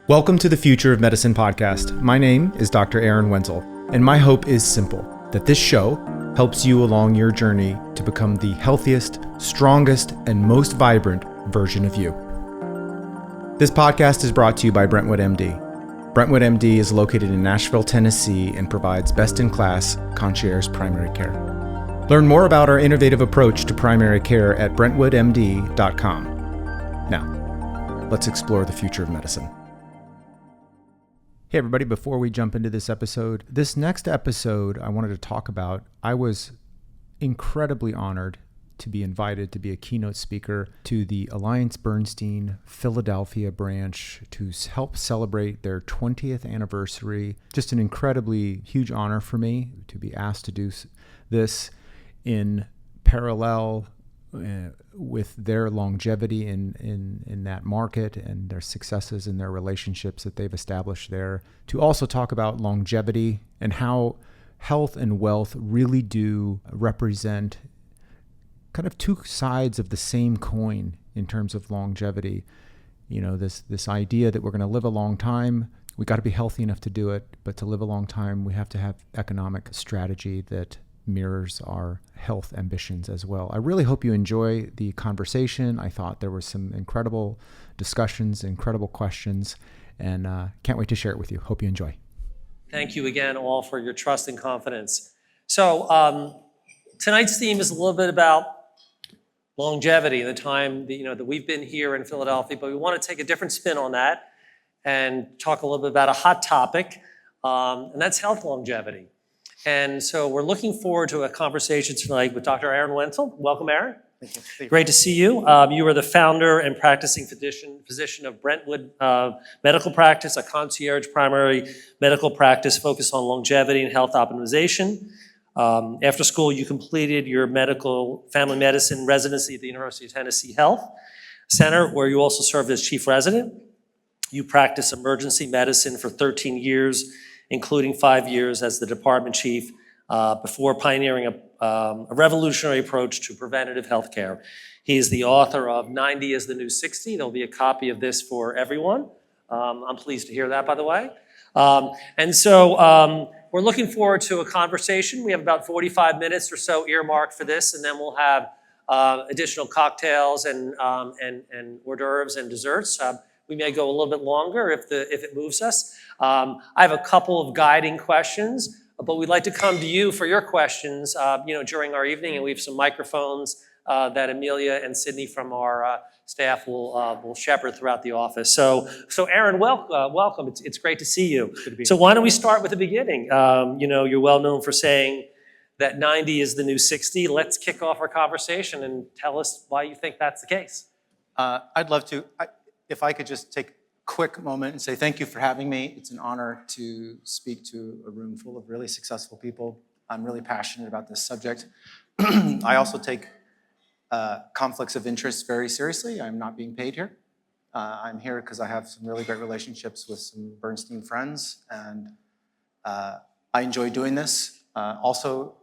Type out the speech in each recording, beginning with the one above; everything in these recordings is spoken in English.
Welcome to the Future of Medicine podcast. My name is Dr. Aaron Wenzel, and my hope is simple, that this show helps you along your journey to become the healthiest, strongest, and most vibrant version of you. This podcast is brought to you by Brentwood MD. Brentwood MD is located in Nashville, Tennessee, and provides best-in-class concierge primary care. Learn more about our innovative approach to primary care at brentwoodmd.com. Now, let's explore the future of medicine. Hey everybody, before we jump into this next episode I wanted to talk about, I was incredibly honored to be invited to be a keynote speaker to the Alliance Bernstein Philadelphia branch to help celebrate their 20th anniversary. Just an incredibly huge honor for me to be asked to do this in parallel with their longevity in that market and their successes and their relationships that they've established there, to also talk about longevity and how health and wealth really do represent kind of two sides of the same coin in terms of longevity. You know, this idea that we're going to live a long time, we got to be healthy enough to do it, but to live a long time, we have to have economic strategy that mirrors our health ambitions as well. I really hope you enjoy the conversation. I thought there were some incredible discussions, incredible questions, and can't wait to share it with you. Hope you enjoy. Thank you again all for your trust and confidence. So tonight's theme is a little bit about longevity, the time that we've been here in Philadelphia, but we want to take a different spin on that and talk a little bit about a hot topic, and that's health longevity. And so we're looking forward to a conversation tonight with Dr. Aaron Wenzel. Welcome, Aaron. Thank you. Great to see you. You are the founder and practicing physician of Brentwood Medical Practice, a concierge primary medical practice focused on longevity and health optimization. After school, you completed your family medicine residency at the University of Tennessee Health Center, where you also served as chief resident. You practiced emergency medicine for 13 years, including 5 years as the department chief, before pioneering a revolutionary approach to preventative health care. He is the author of 90 is the New 60. There'll be a copy of this for everyone. I'm pleased to hear that, by the way. And so we're looking forward to a conversation. We have about 45 minutes or so earmarked for this, and then we'll have additional cocktails and hors d'oeuvres and desserts. We may go a little bit longer if it moves us. I have a couple of guiding questions, but we'd like to come to you for your questions, during our evening, and we have some microphones that Amelia and Sydney from our staff will shepherd throughout the office. So Aaron, welcome. It's great to see you. Good to be So here. why don't we start with the beginning? You're well known for saying that 90 is the new 60. Let's kick off our conversation and tell us why you think that's the case. I'd love to. If I could just take a quick moment and say thank you for having me. It's an honor to speak to a room full of really successful people. I'm really passionate about this subject. I also take conflicts of interest very seriously. I'm not being paid here. I'm here because I have some really great relationships with some Bernstein friends, and I enjoy doing this. Also,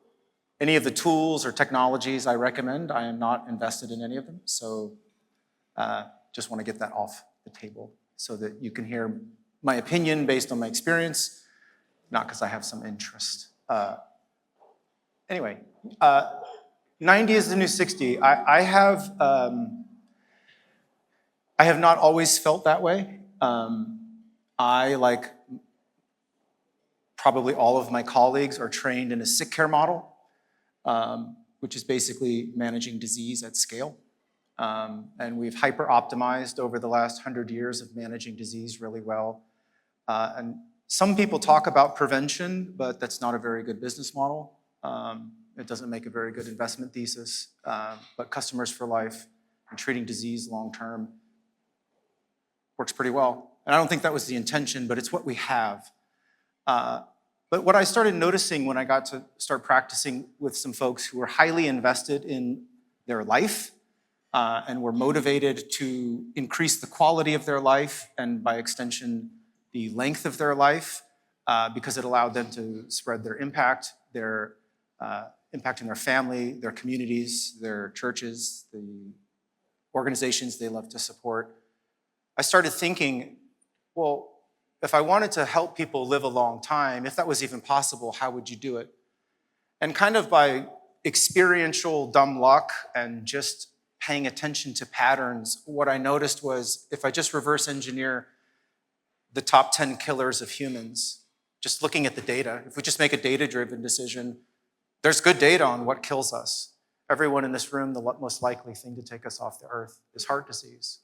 any of the tools or technologies I recommend, I am not invested in any of them. So just want to get that off the table so that you can hear my opinion based on my experience, not because I have some interest. Anyway, 90 is the new 60. I have not always felt that way. I, like probably all of my colleagues, are trained in a sick care model, which is basically managing disease at scale. And we've hyper-optimized over the last 100 years of managing disease really well. And some people talk about prevention, but that's not a very good business model. It doesn't make a very good investment thesis. But customers for life and treating disease long-term works pretty well. And I don't think that was the intention, but it's what we have. But what I started noticing when I got to start practicing with some folks who were highly invested in their life, and were motivated to increase the quality of their life and by extension, the length of their life, because it allowed them to spread their impact, impacting their family, their communities, their churches, the organizations they love to support. I started thinking, well, if I wanted to help people live a long time, if that was even possible, how would you do it? And kind of by experiential dumb luck and just paying attention to patterns, what I noticed was if I just reverse engineer the top 10 killers of humans, just looking at the data, if we just make a data-driven decision, there's good data on what kills us. Everyone in this room, the most likely thing to take us off the earth is heart disease.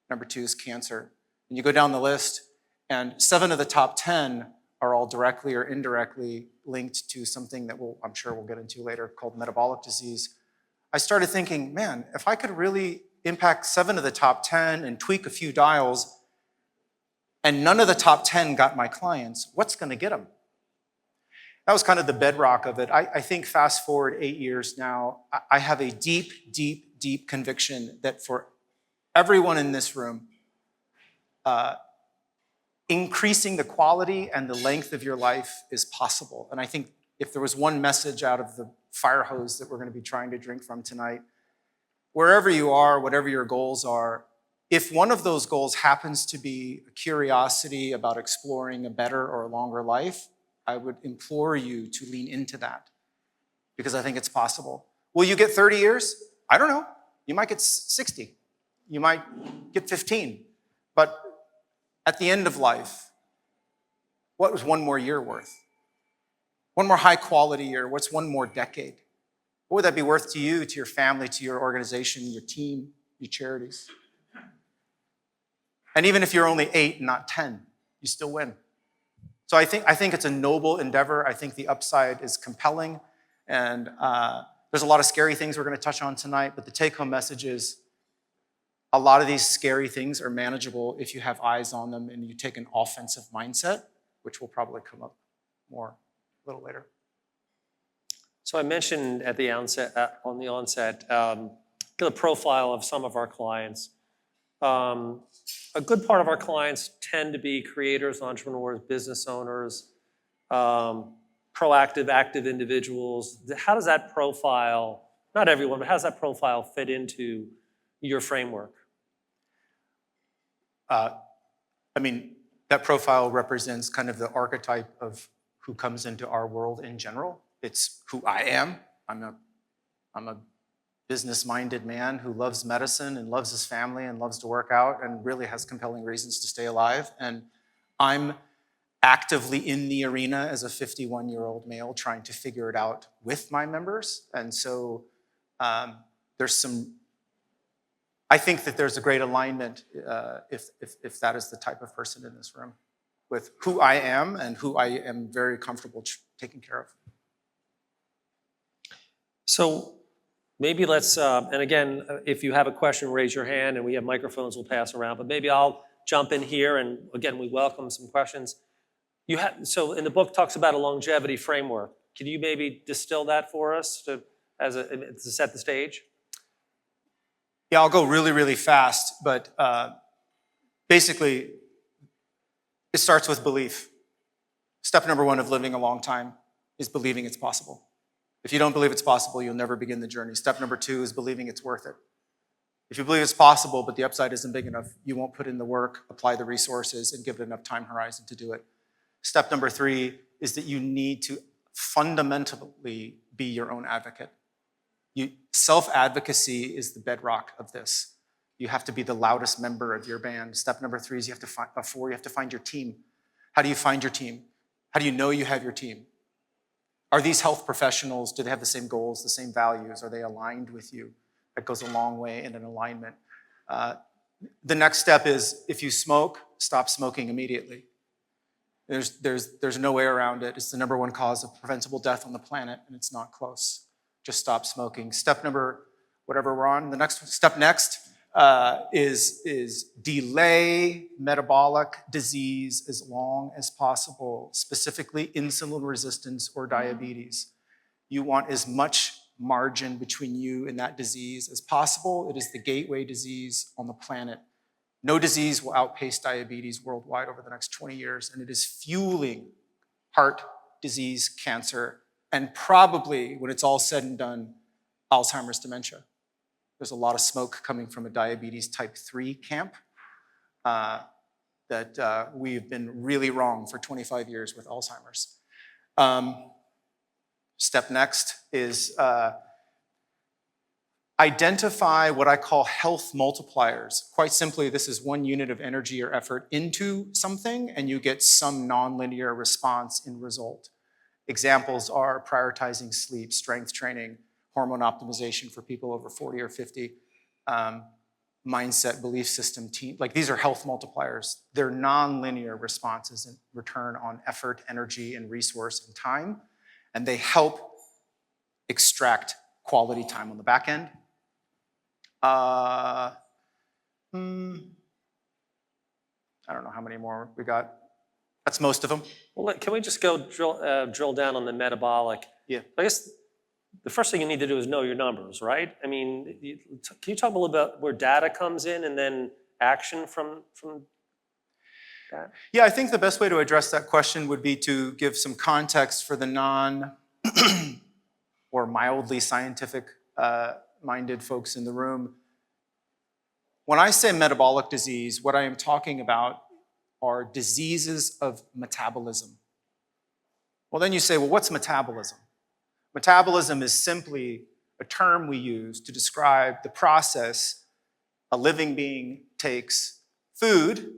Number 2 is cancer. And you go down the list, and 7 of the top 10 are all directly or indirectly linked to something that I'm sure we'll get into later called metabolic disease. I started thinking, man, if I could really impact 7 of the top 10 and tweak a few dials, and none of the top 10 got my clients, what's going to get them? That was kind of the bedrock of it. I think fast forward 8 years now, I have a deep, deep, deep conviction that for everyone in this room, increasing the quality and the length of your life is possible. And I think if there was one message out of the fire hose that we're going to be trying to drink from tonight, wherever you are, whatever your goals are, if one of those goals happens to be a curiosity about exploring a better or a longer life, I would implore you to lean into that because I think it's possible. Will you get 30 years? I don't know. You might get 60. You might get 15. But at the end of life, what was one more year worth? One more high quality year? What's one more decade? What would that be worth to you, to your family, to your organization, your team, your charities? And even if you're only 8 and not 10, you still win. So I think it's a noble endeavor. I think the upside is compelling. And there's a lot of scary things we're going to touch on tonight, but the take-home message is a lot of these scary things are manageable if you have eyes on them and you take an offensive mindset, which will probably come up more a little later. So I mentioned at the onset, the profile of some of our clients. A good part of our clients tend to be creators, entrepreneurs, business owners, proactive, active individuals. How does that profile, not everyone, but how does that profile fit into your framework? That profile represents kind of the archetype of who comes into our world in general. It's who I am. I'm a business-minded man who loves medicine and loves his family and loves to work out and really has compelling reasons to stay alive. And I'm actively in the arena as a 51-year-old male trying to figure it out with my members. And so I think that there's a great alignment if that is the type of person in this room with who I am and who I am very comfortable taking care of. So maybe let's, and again, if you have a question, raise your hand and we have microphones we'll pass around, but maybe I'll jump in here and again, we welcome some questions. So in the book talks about a longevity framework. Can you maybe distill that for us to set the stage? Yeah, I'll go really, really fast, but basically it starts with belief. Step number 1 of living a long time is believing it's possible. If you don't believe it's possible, you'll never begin the journey. Step number 2 is believing it's worth it. If you believe it's possible, but the upside isn't big enough, you won't put in the work, apply the resources, and give it enough time horizon to do it. Step number 3 is that you need to fundamentally be your own advocate. Self-advocacy is the bedrock of this. You have to be the loudest member of your band. Step number 3 is you have to find your team. How do you find your team? How do you know you have your team? Are these health professionals, do they have the same goals, the same values? Are they aligned with you? That goes a long way in an alignment. The next step is if you smoke, stop smoking immediately. There's no way around it. It's the number 1 cause of preventable death on the planet, and it's not close. Just stop smoking. Step number, whatever we're on, the next step is delay metabolic disease as long as possible, specifically insulin resistance or diabetes. You want as much margin between you and that disease as possible. It is the gateway disease on the planet. No disease will outpace diabetes worldwide over the next 20 years, and it is fueling heart disease, cancer, and probably, when it's all said and done, Alzheimer's dementia. There's a lot of smoke coming from a diabetes type 3 camp. that we've been really wrong for 25 years with Alzheimer's. Step next is identify what I call health multipliers. Quite simply, this is one unit of energy or effort into something, and you get some nonlinear response in result. Examples are prioritizing sleep, strength training, hormone optimization for people over 40 or 50, mindset, belief system, team. Like, these are health multipliers. They're nonlinear responses in return on effort, energy, and resource and time, and they help extract quality time on the back end. I don't know how many more we got. That's most of them. Well, can we just go drill down on the metabolic? Yeah. I guess the first thing you need to do is know your numbers, right? I mean, can you talk a little about where data comes in and then action from that? Yeah, I think the best way to address that question would be to give some context for the non or mildly scientific minded folks in the room. When I say metabolic disease, what I am talking about are diseases of metabolism. Well, then you say, well, what's metabolism? Metabolism is simply a term we use to describe the process a living being takes food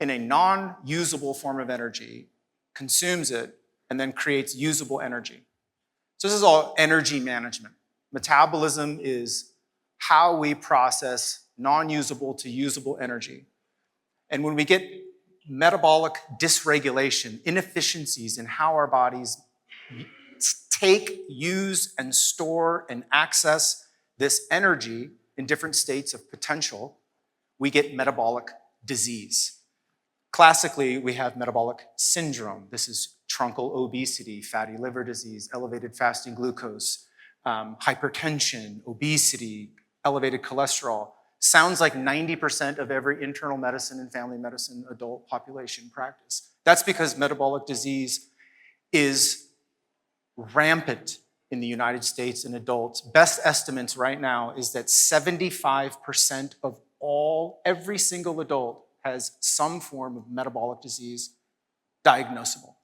in a non-usable form of energy, consumes it, and then creates usable energy. So this is all energy management. Metabolism is how we process non-usable to usable energy. And when we get metabolic dysregulation, inefficiencies in how our bodies take, use, and store and access this energy in different states of potential, we get metabolic disease. Classically, we have metabolic syndrome. This is truncal obesity, fatty liver disease, elevated fasting glucose, hypertension, obesity, elevated cholesterol. Sounds like 90% of every internal medicine and family medicine adult population practice. That's because metabolic disease is rampant in the United States in adults. Best estimates right now is that 75% of every single adult has some form of metabolic disease diagnosable.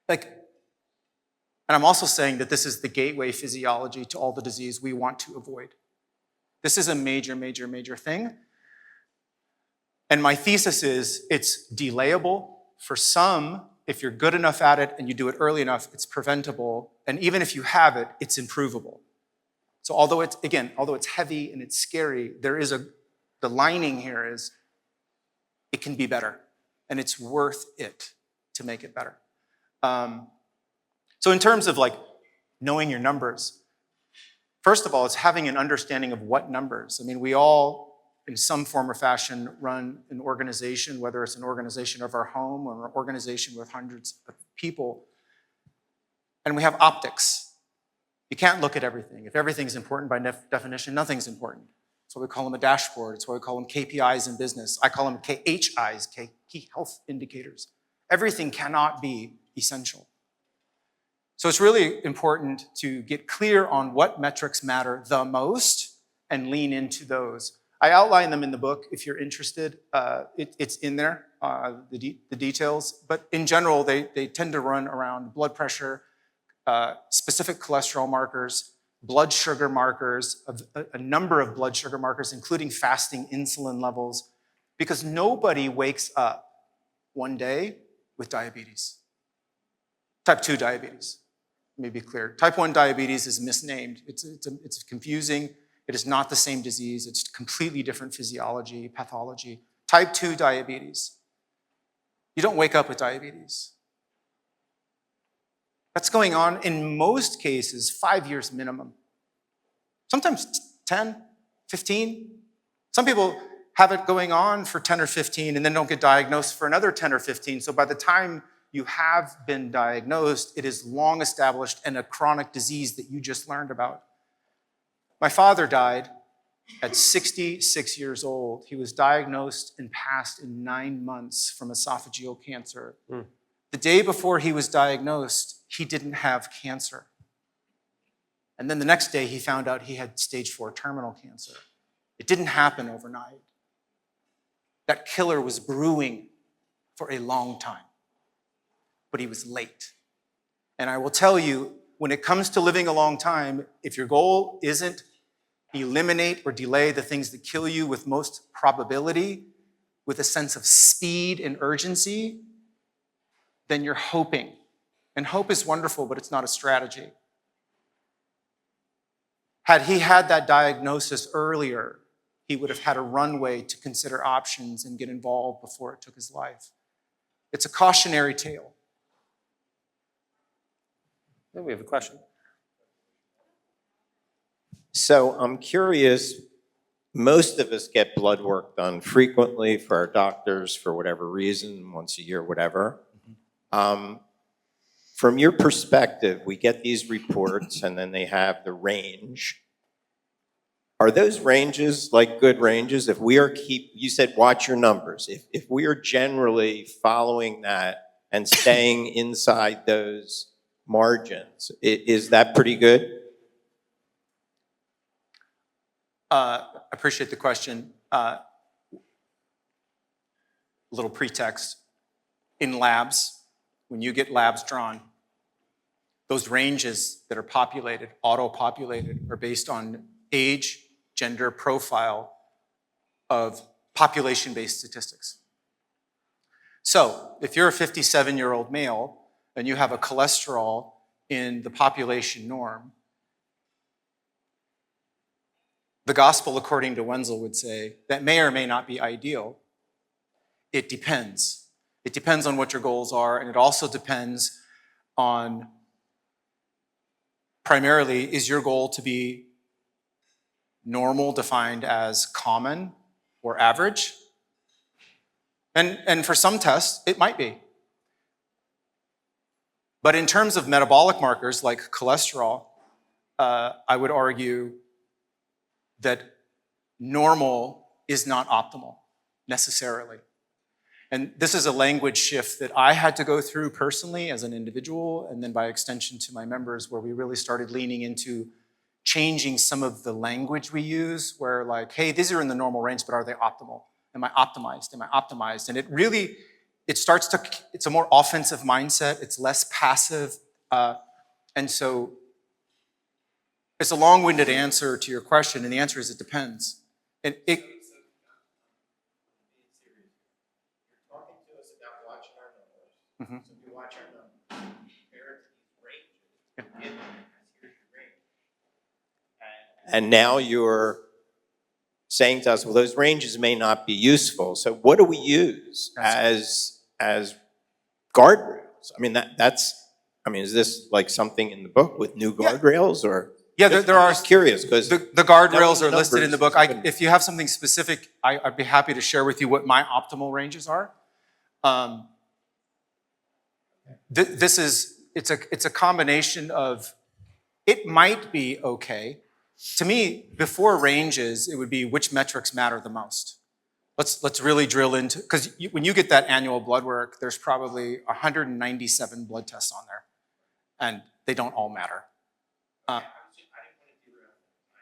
And I'm also saying that this is the gateway physiology to all the disease we want to avoid. This is a major, major, major thing. And my thesis is it's delayable. For some, if you're good enough at it and you do it early enough, it's preventable. And even if you have it, it's improvable. So although it's heavy and it's scary, the lining here is it can be better. And it's worth it to make it better. So in terms of knowing your numbers, first of all, it's having an understanding of what numbers. I mean, we all, in some form or fashion, run an organization, whether it's an organization of our home or an organization with hundreds of people. And we have optics. You can't look at everything. If everything's important by definition, nothing's important. That's why we call them a dashboard. It's why we call them KPIs in business. I call them KHIs, key health indicators. Everything cannot be essential. So it's really important to get clear on what metrics matter the most and lean into those. I outline them in the book if you're interested. It's in there, the details. But in general, they tend to run around blood pressure, specific cholesterol markers, blood sugar markers, a number of blood sugar markers, including fasting insulin levels, because nobody wakes up one day with diabetes. Type 2 diabetes. Let me be clear. Type 1 diabetes is misnamed. It's confusing. It is not the same disease. It's completely different physiology, pathology. Type 2 diabetes. You don't wake up with diabetes. That's going on, in most cases, 5 years minimum. Sometimes 10, 15. Some people have it going on for 10 or 15 and then don't get diagnosed for another 10 or 15. So by the time you have been diagnosed, it is long established and a chronic disease that you just learned about. My father died at 66 years old. He was diagnosed and passed in 9 months from esophageal cancer. The day before he was diagnosed, he didn't have cancer. And then the next day, he found out he had stage 4 terminal cancer. It didn't happen overnight. That killer was brewing for a long time, but he was late. And I will tell you, when it comes to living a long time, if your goal isn't eliminate or delay the things that kill you with most probability, with a sense of speed and urgency, then you're hoping. And hope is wonderful, but it's not a strategy. Had he had that diagnosis earlier, he would have had a runway to consider options and get involved before it took his life. It's a cautionary tale. Then we have a question. So I'm curious, most of us get blood work done frequently for our doctors for whatever reason, once a year, whatever. From your perspective, we get these reports and then they have the range. Are those ranges like good ranges? If we are you said watch your numbers. If we are generally following that and staying inside those margins, is that pretty good? I appreciate the question. Little pretext. In labs, when you get labs drawn, those ranges that are populated, auto-populated, are based on age, gender, profile of population-based statistics. So if you're a 57-year-old male and you have a cholesterol in the population norm, the gospel, according to Wenzel, would say that may or may not be ideal. It depends. It depends on what your goals are, and it also depends on, primarily, is your goal to be normal, defined as common or average? And for some tests, it might be. But in terms of metabolic markers like cholesterol, I would argue that normal is not optimal necessarily. And this is a language shift that I had to go through personally as an individual, and then by extension to my members, where we really started leaning into changing some of the language we use, where like, hey, these are in the normal range, but are they optimal? Am I optimized? Am I optimized? And it's a more offensive mindset. It's less passive. And so it's a long-winded answer to your question, and the answer is it depends. And it, You're talking to us about watching our numbers. So we watch our numbers, compare it to these ranges, here's your range. And now you're saying to us, well, those ranges may not be useful. So what do we use as guardrails? I mean, is this like something in the book with new guardrails or? Yeah, there are. I'm just curious because the guardrails are listed in the book. If you have something specific, I'd be happy to share with you what my optimal ranges are. It's a combination of, it might be okay. To me, before ranges, it would be which metrics matter the most. Let's really drill into, because when you get that annual blood work, there's probably 197 blood tests on there, and they don't all matter.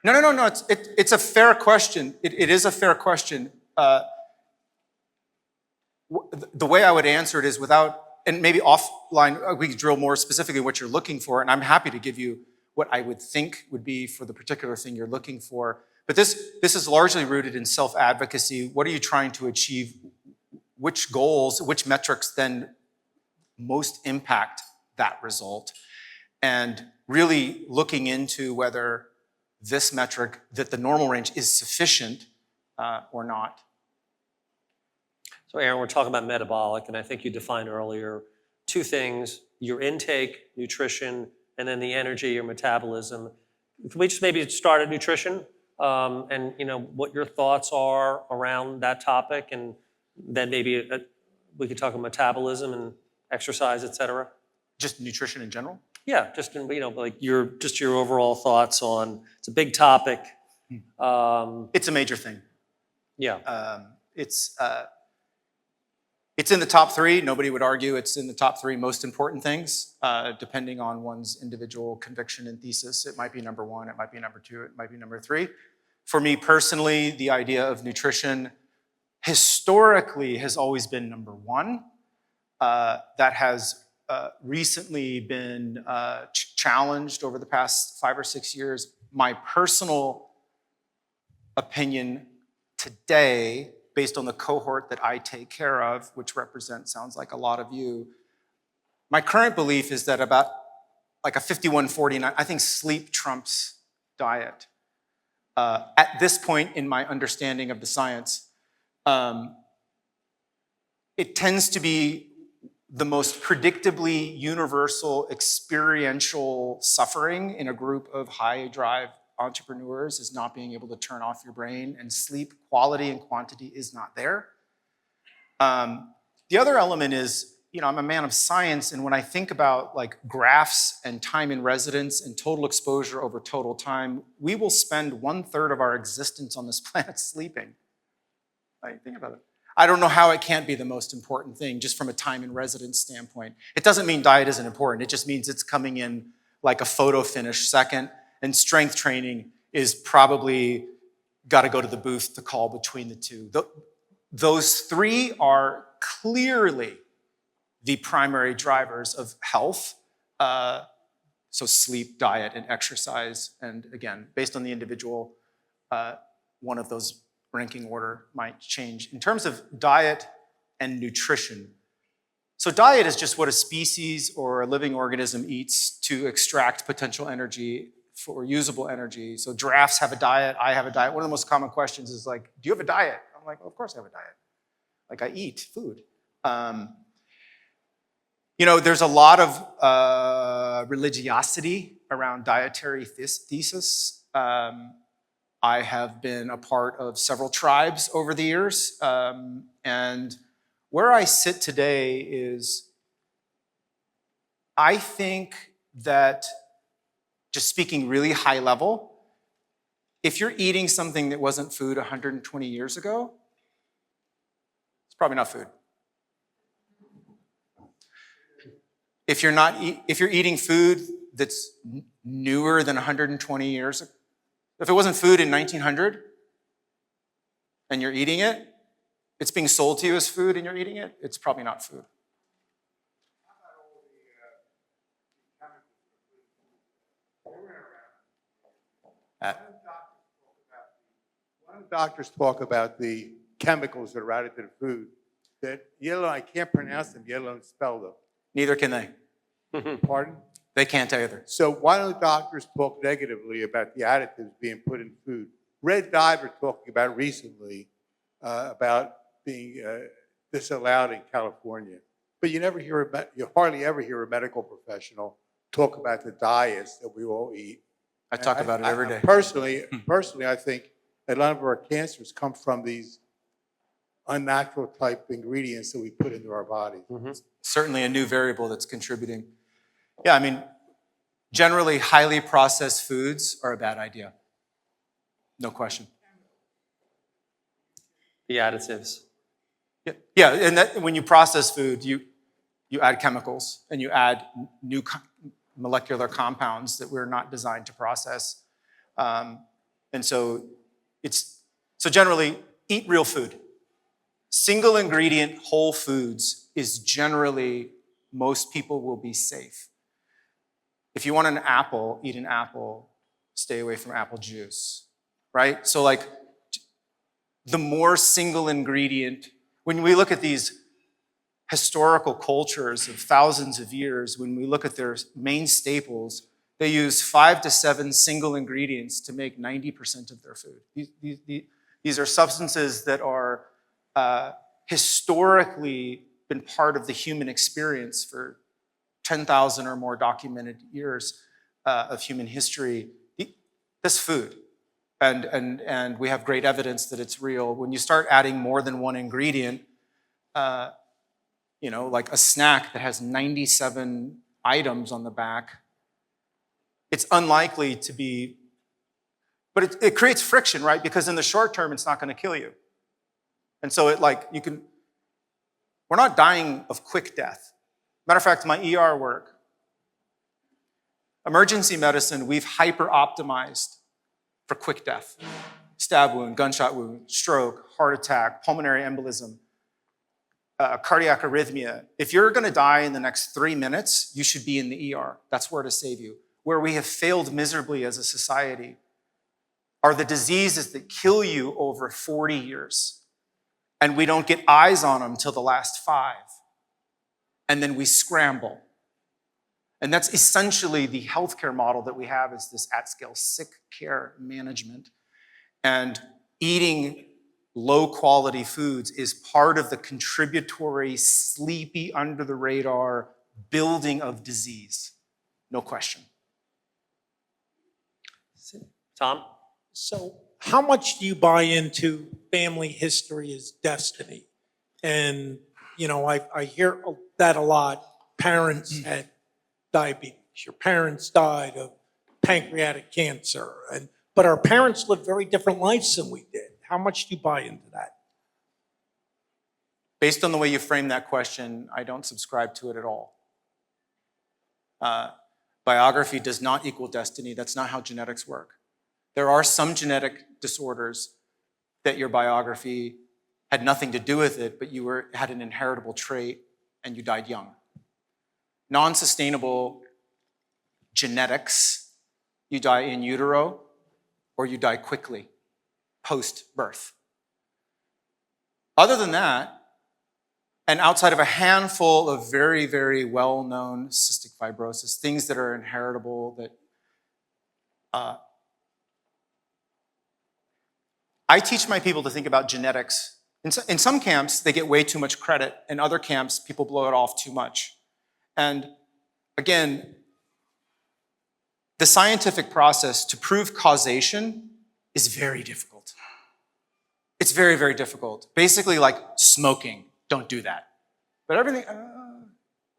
No. It's a fair question. It is a fair question. The way I would answer it is without, and maybe offline, we can drill more specifically what you're looking for, and I'm happy to give you what I would think would be for the particular thing you're looking for. But this is largely rooted in self-advocacy. What are you trying to achieve? Which goals, which metrics then most impact that result? And really looking into whether this metric, that the normal range is sufficient or not. So Aaron, we're talking about metabolic, and I think you defined earlier two things: your intake, nutrition, and then the energy, your metabolism. Can we just maybe start at nutrition, and what your thoughts are around that topic, and then maybe we could talk about metabolism and exercise, et cetera. Just nutrition in general? Yeah, just like your overall thoughts on. It's a big topic. It's a major thing. Yeah. It's in the top three. Nobody would argue it's in the top three most important things, depending on one's individual conviction and thesis. It might be number one, it might be number two, it might be number three. For me personally, the idea of nutrition historically has always been number one. That has recently been challenged over the past 5 or 6 years. My personal opinion today, based on the cohort that I take care of, which sounds like a lot of you, my current belief is that about like a 51-49, I think sleep trumps diet. At this point in my understanding of the science, it tends to be the most predictably universal experiential suffering in a group of high drive entrepreneurs is not being able to turn off your brain, and sleep quality and quantity is not there. The other element is, I'm a man of science, and when I think about like graphs and time in residence and total exposure over total time, we will spend 1/3 of our existence on this planet sleeping. Like, think about it. I don't know how it can't be the most important thing just from a time in residence standpoint. It doesn't mean diet isn't important. It just means it's coming in like a photo finish second, and strength training is probably got to go to the booth to call between the two. Those three are clearly the primary drivers of health. So sleep, diet, and exercise. And again, based on the individual, one of those ranking order might change. In terms of diet and nutrition, so diet is just what a species or a living organism eats to extract potential energy for usable energy. So giraffes have a diet, I have a diet. One of the most common questions is like, do you have a diet? I'm like, well, of course I have a diet. Like, I eat food. There's a lot of religiosity around dietary thesis. I have been a part of several tribes over the years, and where I sit today is, I think that, just speaking really high level, if you're eating something that wasn't food 120 years ago, it's probably not food. If you're eating food that's newer than 120 years ago, if it wasn't food in 1900 and you're eating it, it's being sold to you as food and you're eating it, it's probably not food. Why don't doctors talk about the chemicals that are added to the food that I can't pronounce them, yet alone spell them? Neither can they. Pardon? They can't either. So why don't doctors talk negatively about the additives being put in food? Red Diver talking about recently about being disallowed in California, but you hardly ever hear a medical professional talk about the diets that we all eat. I talk about it every day. Personally, I think a lot of our cancers come from these unnatural type ingredients that we put into our bodies. Mm-hmm. Certainly a new variable that's contributing. Yeah, I mean, generally highly processed foods are a bad idea. No question. The additives. Yeah, and when you process food, you add chemicals and you add new molecular compounds that we're not designed to process. And so generally, eat real food. Single ingredient whole foods is generally, most people will be safe. If you want an apple, eat an apple, stay away from apple juice, right? So like, the more single ingredient, when we look at these historical cultures of thousands of years, when we look at their main staples, they use 5 to 7 single ingredients to make 90% of their food. These are substances that are historically been part of the human experience for 10,000 or more documented years of human history. This food, and we have great evidence that it's real. When you start adding more than one ingredient, like a snack that has 97 items on the back, it's unlikely to be, but it creates friction, right? Because in the short term, it's not going to kill you. And so we're not dying of quick death. Matter of fact, my ER work, emergency medicine, we've hyper-optimized for quick death. stab wound, gunshot wound, stroke, heart attack, pulmonary embolism, cardiac arrhythmia. If you're gonna die in the next 3 minutes, you should be in the ER. That's where to save you. Where we have failed miserably as a society are the diseases that kill you over 40 years. And we don't get eyes on them till the last 5. And then we scramble. And that's essentially the healthcare model that we have, is this at-scale sick care management. And eating low-quality foods is part of the contributory, sleepy, under-the-radar building of disease. No question. Tom? So how much do you buy into family history is destiny? And, you know, I hear that a lot. Parents had diabetes. Your parents died of pancreatic cancer. But our parents lived very different lives than we did. How much do you buy into that? Based on the way you frame that question, I don't subscribe to it at all. Biography does not equal destiny. That's not how genetics work. There are some genetic disorders that your biography had nothing to do with it, but you had an inheritable trait and you died young. Non-sustainable genetics, you die in utero or you die quickly, post-birth. Other than that, and outside of a handful of very, very well-known cystic fibrosis, things that are inheritable that I teach my people to think about genetics. In some camps, they get way too much credit. In other camps, people blow it off too much. And again, the scientific process to prove causation is very difficult. It's very, very difficult. Basically like smoking, don't do that. But everything,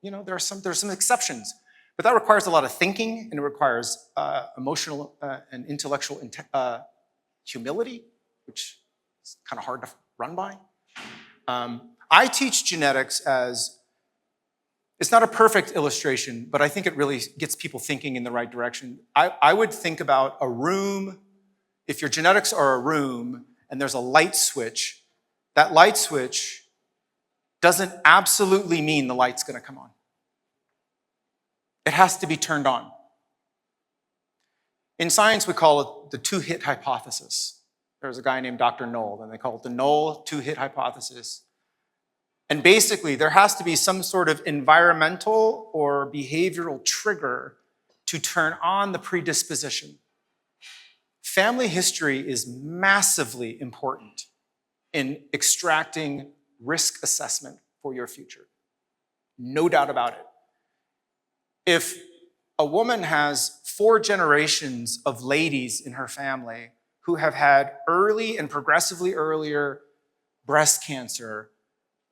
there's some exceptions. But that requires a lot of thinking, and it requires emotional and intellectual humility, which is kind of hard to run by. I teach genetics as, it's not a perfect illustration, but I think it really gets people thinking in the right direction. I would think about a room. If your genetics are a room and there's a light switch, that light switch doesn't absolutely mean the light's gonna come on. It has to be turned on. In science, we call it the two-hit hypothesis. There's a guy named Dr. Knoll, and they call it the Knoll two-hit hypothesis. And basically, there has to be some sort of environmental or behavioral trigger to turn on the predisposition. Family history is massively important in extracting risk assessment for your future. No doubt about it. If a woman has 4 generations of ladies in her family who have had early and progressively earlier breast cancer,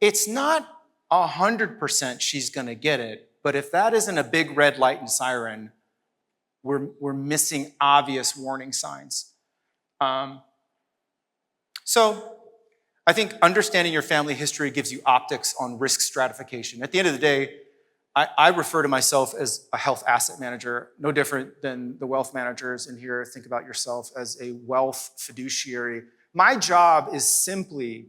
it's not 100% she's gonna get it, but if that isn't a big red light and siren, we're missing obvious warning signs. So I think understanding your family history gives you optics on risk stratification. At the end of the day, I refer to myself as a health asset manager, no different than the wealth managers in here. Think about yourself as a wealth fiduciary. My job is simply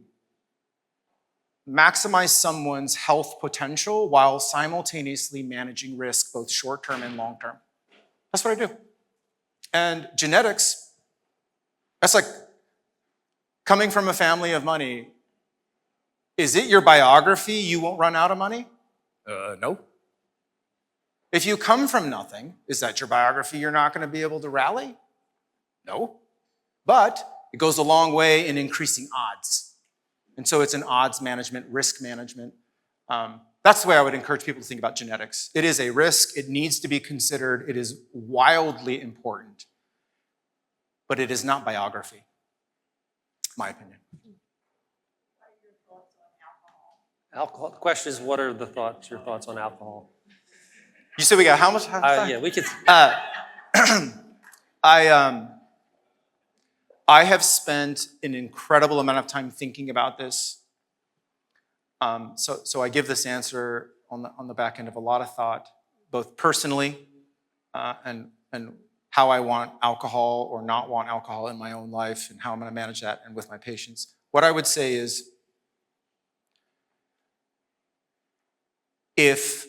maximize someone's health potential while simultaneously managing risk, both short-term and long-term. That's what I do. And genetics, that's like coming from a family of money. Is it your biography you won't run out of money? No. If you come from nothing, is that your biography you're not going to be able to rally? No. But it goes a long way in increasing odds. And so it's an odds management, risk management. That's the way I would encourage people to think about genetics. It is a risk. It needs to be considered. It is wildly important. But it is not biography, my opinion. Alcohol. The question is, what are your thoughts on alcohol? You said we got how much? Yeah, we could. I have spent an incredible amount of time thinking about this. So I give this answer on the back end of a lot of thought, both personally and how I want alcohol or not want alcohol in my own life and how I'm going to manage that and with my patients. What I would say is, if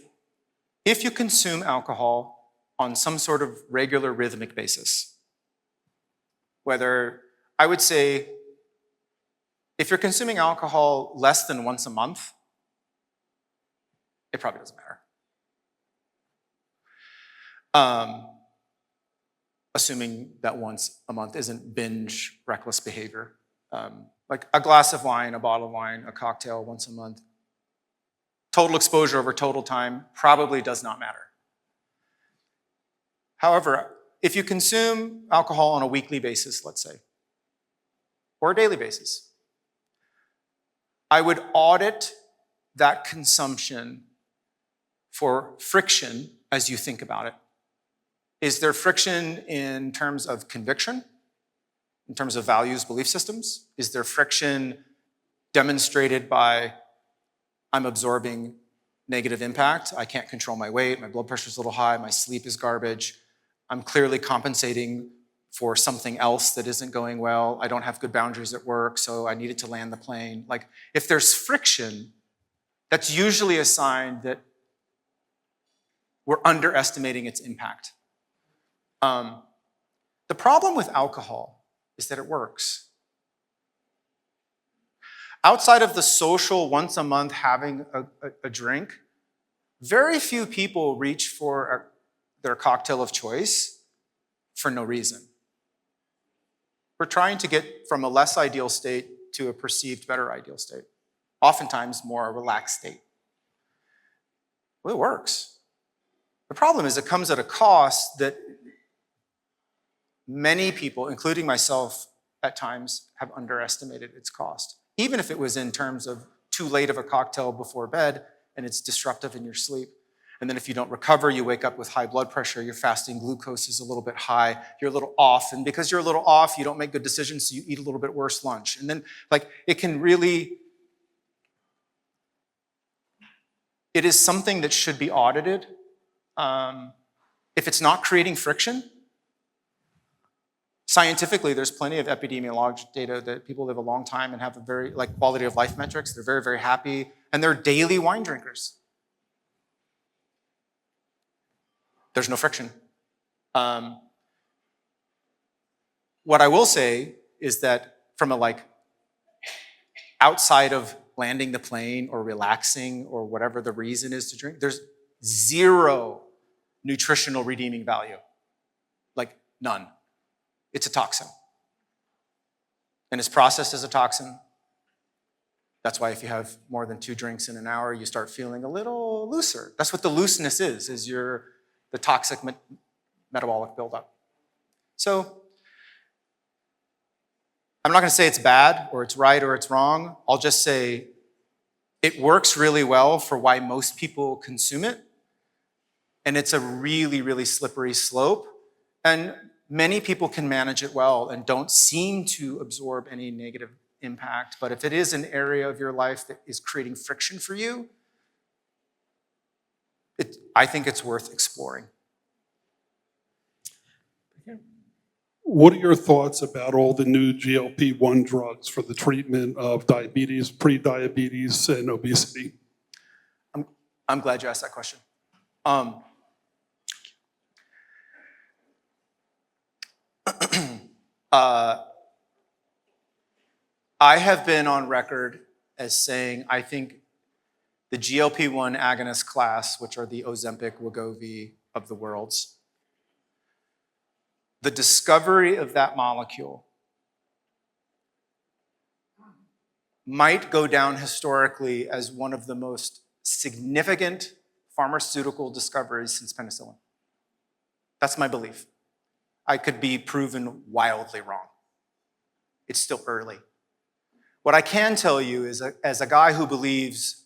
you consume alcohol on some sort of regular rhythmic basis, whether, I would say, if you're consuming alcohol less than once a month, it probably doesn't matter. Assuming that once a month isn't binge reckless behavior. Like a glass of wine, a bottle of wine, a cocktail once a month. Total exposure over total time probably does not matter. However, if you consume alcohol on a weekly basis, let's say, or a daily basis, I would audit that consumption for friction as you think about it. Is there friction in terms of conviction, in terms of values, belief systems? Is there friction demonstrated by I'm absorbing negative impact? I can't control my weight, my blood pressure's a little high, my sleep is garbage. I'm clearly compensating for something else that isn't going well. I don't have good boundaries at work, so I needed to land the plane. Like, if there's friction, that's usually a sign that we're underestimating its impact. The problem with alcohol is that it works. Outside of the social once a month having a drink, very few people reach for their cocktail of choice for no reason. We're trying to get from a less ideal state to a perceived better ideal state, oftentimes more a relaxed state. Well, it works. The problem is it comes at a cost that many people, including myself at times, have underestimated its cost. Even if it was in terms of too late of a cocktail before bed and it's disruptive in your sleep. And then if you don't recover, you wake up with high blood pressure, your fasting glucose is a little bit high, you're a little off. And because you're a little off, you don't make good decisions, so you eat a little bit worse lunch. And then, like, it can really, it is something that should be audited. If it's not creating friction, scientifically, there's plenty of epidemiologic data that people live a long time and have a very, like, quality of life metrics. They're very, very happy, and they're daily wine drinkers. There's no friction. What I will say is that from a, like, outside of landing the plane or relaxing or whatever the reason is to drink, there's zero nutritional redeeming value. Like, none. It's a toxin. And it's processed as a toxin. That's why if you have more than 2 drinks in an hour, you start feeling a little looser. That's what the looseness is the toxic metabolic buildup. So I'm not going to say it's bad or it's right or it's wrong. I'll just say it works really well for why most people consume it. And it's a really, really slippery slope. And many people can manage it well and don't seem to absorb any negative impact. But if it is an area of your life that is creating friction for you, I think it's worth exploring. What are your thoughts about all the new GLP-1 drugs for the treatment of diabetes, pre-diabetes, and obesity? I'm glad you asked that question. I have been on record as saying I think the GLP-1 agonist class, which are the Ozempic, Wegovy of the worlds, the discovery of that molecule might go down historically as one of the most significant pharmaceutical discoveries since penicillin. That's my belief. I could be proven wildly wrong. It's still early. What I can tell you is, as a guy who believes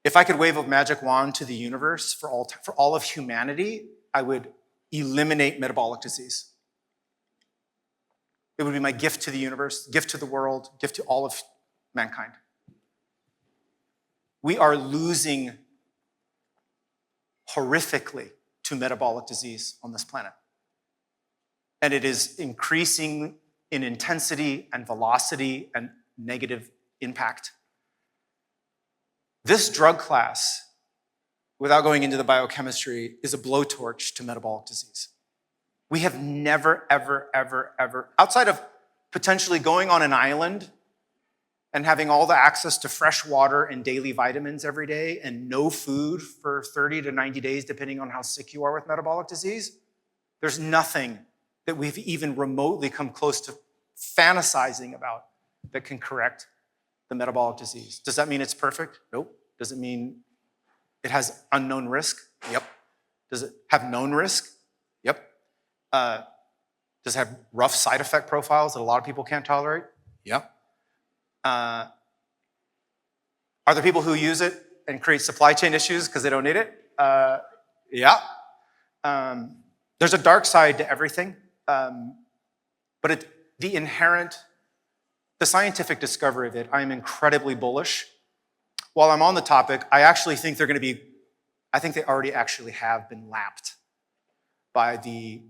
if I could wave a magic wand to the universe for all of humanity, I would eliminate metabolic disease. It would be my gift to the universe, gift to the world, gift to all of mankind. We are losing horrifically to metabolic disease on this planet. and it is increasing in intensity and velocity and negative impact. This drug class, without going into the biochemistry, is a blowtorch to metabolic disease. We have never, ever, outside of potentially going on an island and having all the access to fresh water and daily vitamins every day and no food for 30 to 90 days, depending on how sick you are with metabolic disease, there's nothing that we've even remotely come close to fantasizing about that can correct the metabolic disease. Does that mean it's perfect? Nope. Does it mean it has unknown risk? Yep. Does it have known risk? Yep. Does it have rough side effect profiles that a lot of people can't tolerate? Yep. Are there people who use it and create supply chain issues because they don't need it? Yeah. There's a dark side to everything, but the scientific discovery of it, I am incredibly bullish. While I'm on the topic, I actually think I think they already actually have been lapped by the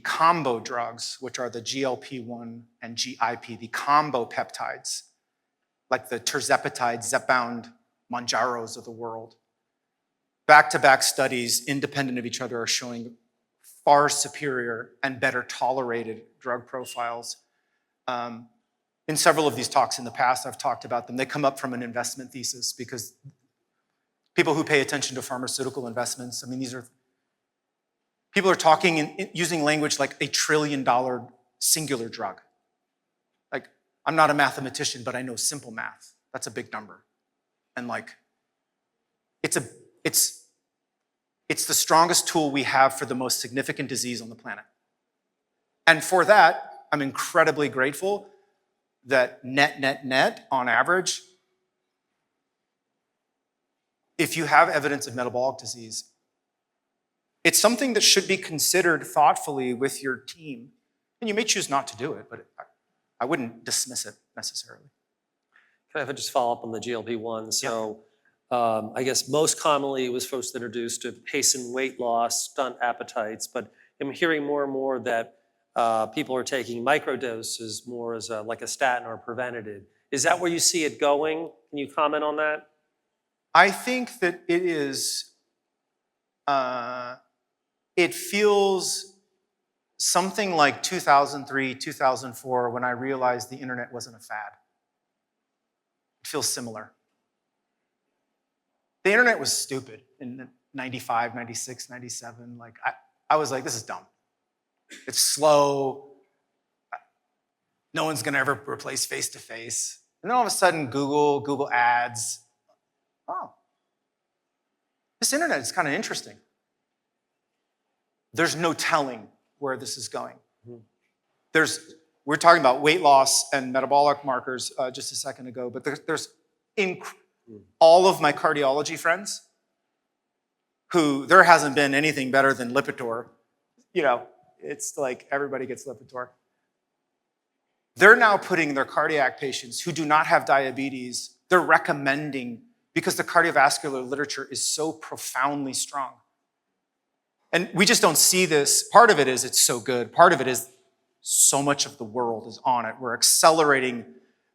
combo drugs, which are the GLP-1 and GIP, the combo peptides, like the tirzepatide, Zepbound, Mounjaros of the world. Back-to-back studies, independent of each other, are showing far superior and better tolerated drug profiles. In several of these talks in the past, I've talked about them. They come up from an investment thesis because people who pay attention to pharmaceutical investments, I mean, people are talking using language like $1 trillion singular drug. Like, I'm not a mathematician, but I know simple math. That's a big number. And like, it's the strongest tool we have for the most significant disease on the planet. And for that, I'm incredibly grateful that net, on average, if you have evidence of metabolic disease, it's something that should be considered thoughtfully with your team. And you may choose not to do it, but I wouldn't dismiss it necessarily. Can I just follow up on the GLP-1? So I guess most commonly it was first introduced to hasten weight loss, stunt appetites, but I'm hearing more and more that people are taking microdoses more as like a statin or preventative. Is that where you see it going? Can you comment on that? I think that it is, it feels something like 2003, 2004, when I realized the internet wasn't a fad. It feels similar. The internet was stupid in 95, 96, 97. Like, I was like, this is dumb. It's slow. No one's gonna ever replace face-to-face. And then all of a sudden, Google ads. Oh, this internet is kind of interesting. There's no telling where this is going. We're talking about weight loss and metabolic markers just a second ago, but all of my cardiology friends who there hasn't been anything better than Lipitor. You know, it's like everybody gets Lipitor. They're now putting their cardiac patients who do not have diabetes, they're recommending, because the cardiovascular literature is so profoundly strong. And we just don't see this. Part of it is it's so good. Part of it is so much of the world is on it. We're accelerating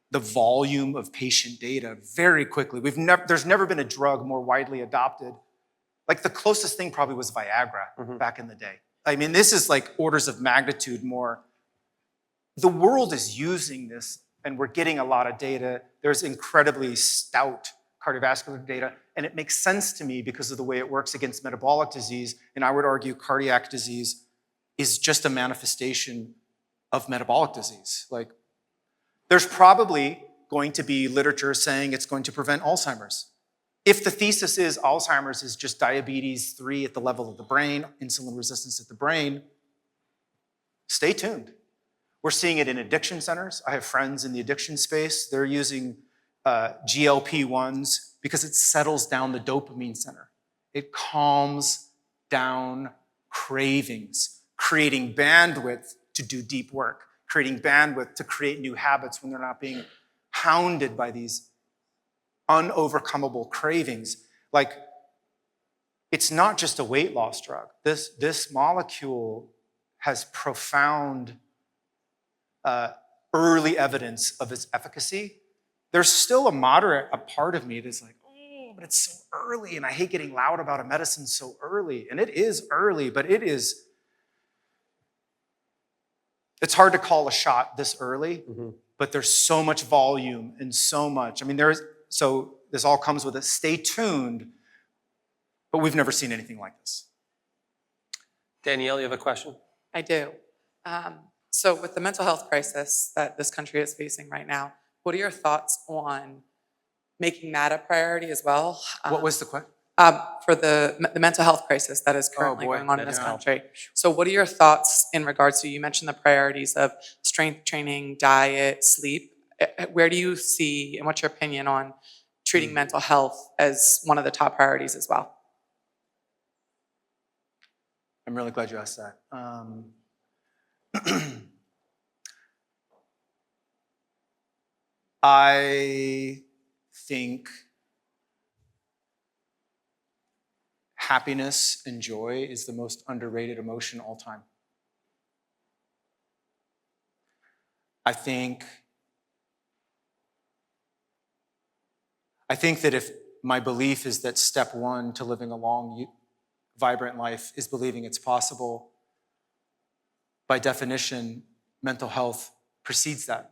the volume of patient data very quickly. There's never been a drug more widely adopted. Like the closest thing probably was Viagra back in the day. I mean, this is like orders of magnitude more. The world is using this and we're getting a lot of data. There's incredibly stout cardiovascular data, and it makes sense to me because of the way it works against metabolic disease, and I would argue cardiac disease is just a manifestation of metabolic disease. Like, there's probably going to be literature saying it's going to prevent Alzheimer's. If the thesis is Alzheimer's is just diabetes 3 at the level of the brain, insulin resistance at the brain, stay tuned. We're seeing it in addiction centers. I have friends in the addiction space. They're using GLP-1s because it settles down the dopamine center. It calms down cravings, creating bandwidth to do deep work, creating bandwidth to create new habits when they're not being hounded by these unovercomable cravings. Like, it's not just a weight loss drug. This molecule has profound early evidence of its efficacy, there's still a part of me that's like, oh, but it's so early, and I hate getting loud about a medicine so early. And it is early, but it's hard to call a shot this early, but there's so much volume and so much. I mean, so this all comes with it. Stay tuned, but we've never seen anything like this. Danielle, you have a question? I do. So with the mental health crisis that this country is facing right now, what are your thoughts on making that a priority as well? What was the question? For the mental health crisis that is currently boy, going on in this mental country. So what are your thoughts in regards to, you mentioned the priorities of strength training, diet, sleep. Where do you see, and what's your opinion on treating mental health as one of the top priorities as well? I'm really glad you asked that. I think happiness and joy is the most underrated emotion all time. I think that if my belief is that step one to living a long, vibrant life is believing it's possible, by definition, mental health precedes that.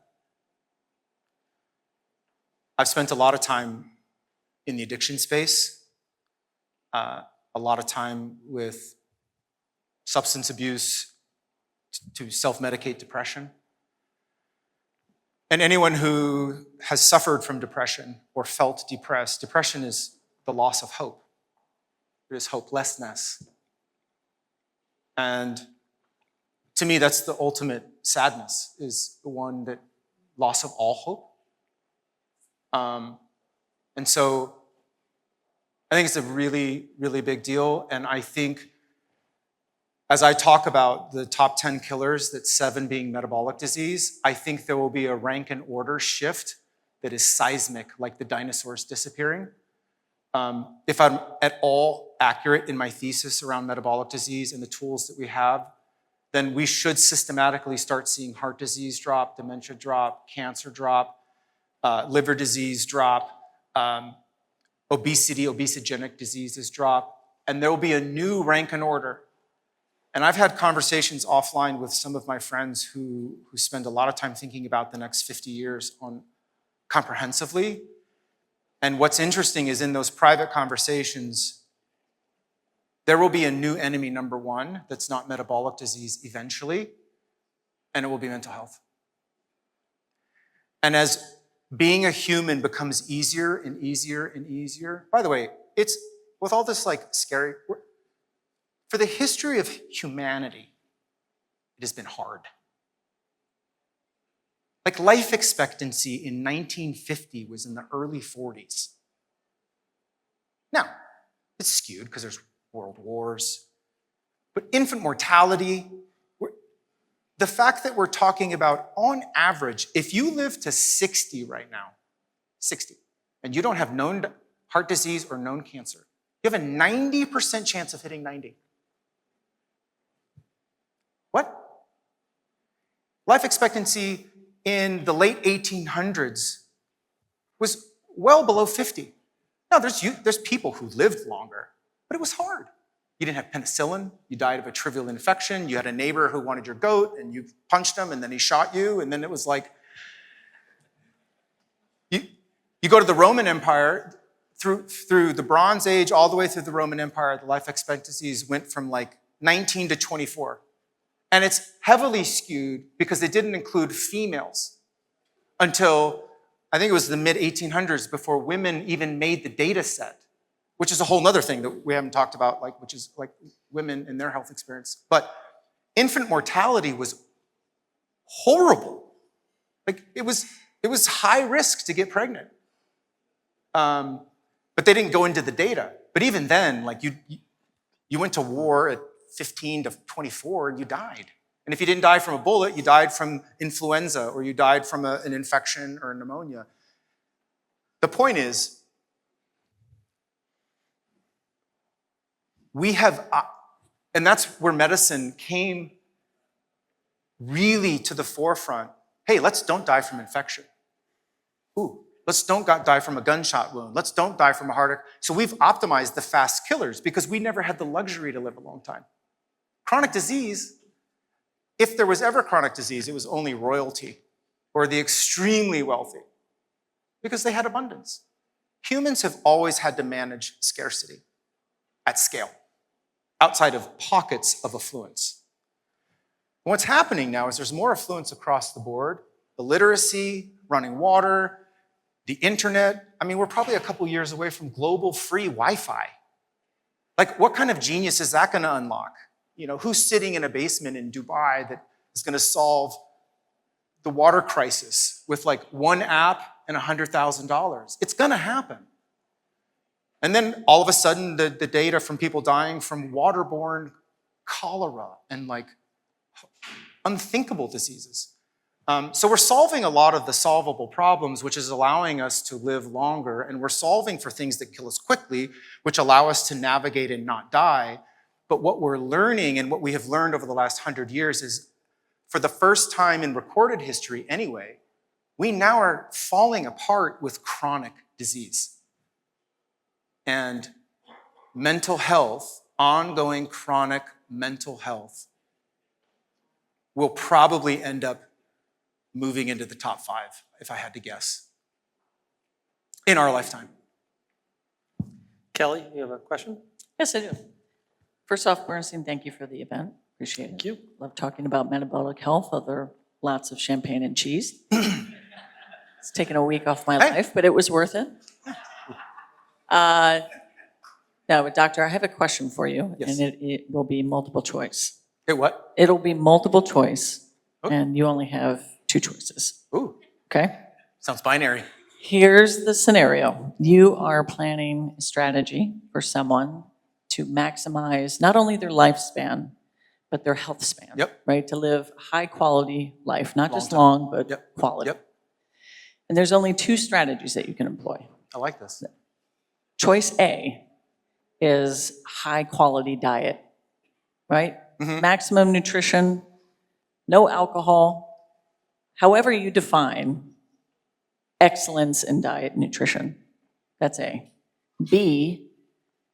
I've spent a lot of time in the addiction space, a lot of time with substance abuse to self-medicate depression. And anyone who has suffered from depression or felt depressed, depression is the loss of hope. It is hopelessness. And to me, that's the ultimate sadness, is the one that loss of all hope. And so I think it's a really, really big deal. And I think as I talk about the top 10 killers, that 7 being metabolic disease, I think there will be a rank and order shift that is seismic, like the dinosaurs disappearing. If I'm at all accurate in my thesis around metabolic disease and the tools that we have, then we should systematically start seeing heart disease drop, dementia drop, cancer drop, liver disease drop, obesity, obesogenic diseases drop, and there will be a new rank and order. And I've had conversations offline with some of my friends who spend a lot of time thinking about the next 50 years on comprehensively. And what's interesting is in those private conversations, there will be a new enemy number one that's not metabolic disease eventually, and it will be mental health. And as being a human becomes easier and easier and easier, by the way, it's with all this like scary, for the history of humanity, it has been hard. Like life expectancy in 1950 was in the early 40s. Now, it's skewed because there's world wars, but infant mortality, the fact that we're talking about, on average, if you live to 60 right now, 60, and you don't have known heart disease or known cancer, you have a 90% chance of hitting 90. What? Life expectancy in the late 1800s was well below 50. Now, there's people who lived longer, but it was hard. You didn't have penicillin, you died of a trivial infection, you had a neighbor who wanted your goat, and you punched him, and then he shot you, and then it was like, you go to the Roman Empire, through the Bronze Age, all the way through the Roman Empire, the life expectancies went from like 19 to 24. And it's heavily skewed because they didn't include females until, I think it was the mid-1800s, before women even made the data set, which is a whole other thing that we haven't talked about, like, which is like women and their health experience. But infant mortality was horrible. Like it was high risk to get pregnant. But they didn't go into the data. But even then, like you went to war at 15 to 24 and you died. And if you didn't die from a bullet, you died from influenza, or you died from an infection or pneumonia. The point is, we have, and that's where medicine came really to the forefront, hey, let's don't die from infection. Ooh, let's don't die from a gunshot wound. Let's don't die from a heart attack. So we've optimized the fast killers because we never had the luxury to live a long time. Chronic disease, if there was ever chronic disease, it was only royalty or the extremely wealthy because they had abundance. Humans have always had to manage scarcity at scale, outside of pockets of affluence. And what's happening now is there's more affluence across the board. The literacy, running water, the internet. I mean, we're probably a couple years away from global free Wi-Fi. Like, what kind of genius is that gonna unlock? You know, who's sitting in a basement in Dubai that is gonna solve the water crisis with like one app and $100,000? It's gonna happen. And then all of a sudden, the data from people dying from waterborne cholera and like unthinkable diseases. So we're solving a lot of the solvable problems, which is allowing us to live longer, and we're solving for things that kill us quickly, which allow us to navigate and not die. But what we're learning, and what we have learned over the last 100 years, is for the first time in recorded history anyway, we now are falling apart with chronic disease. And mental health, ongoing chronic mental health, will probably end up moving into the top 5, if I had to guess, in our lifetime. Kelly, you have a question? Yes, I do. First off, Bernstein, thank you for the event. Appreciate it. Thank you. Love talking about metabolic health, other lots of champagne and cheese. It's taken a week off my life, but it was worth it. Now, but doctor, I have a question for you, Yes. and it will be multiple choice. Hey, what? It'll be multiple choice, Okay. and you only have 2 choices, Ooh, okay? sounds binary. Here's the scenario. You are planning a strategy for someone to maximize not only their lifespan, but their health span. Yep. Right? To live a high quality life, not Long just time. long, but Yep. quality. Yep. And there's only 2 strategies that you can employ. I like this. Choice A is high quality diet, right? Mhm. Maximum nutrition, no alcohol, however you define excellence in diet and nutrition. That's A. B